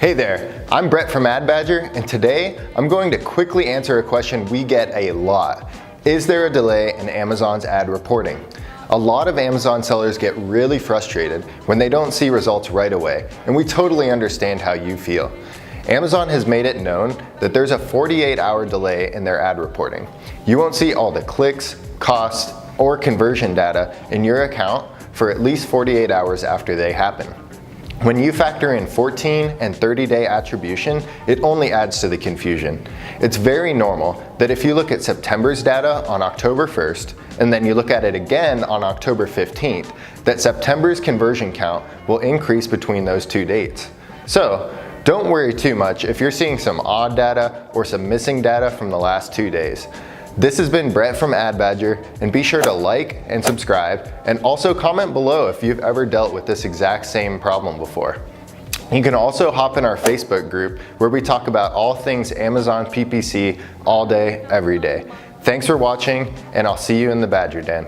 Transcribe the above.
Hey there, I'm Brett from Ad Badger, and today I'm going to quickly answer a question we get a lot. Is there a delay in Amazon's ad reporting? A lot of Amazon sellers get really frustrated when they don't see results right away, and we totally understand how you feel. Amazon has made it known that there's a 48-hour delay in their ad reporting. You won't see all the clicks, costs, or conversion data in your account for at least 48 hours after they happen. When you factor in 14 and 30-day attribution, it only adds to the confusion. It's very normal that if you look at September's data on October 1st, and then you look at it again on October 15th, that September's conversion count will increase between those two dates. So, don't worry too much if you're seeing some odd data or some missing data from the last 2 days. This has been Brett from Ad Badger, and be sure to like and subscribe, and also comment below if you've ever dealt with this exact same problem before. You can also hop in our Facebook group where we talk about all things Amazon PPC all day, every day. Thanks for watching, and I'll see you in the Badger Den.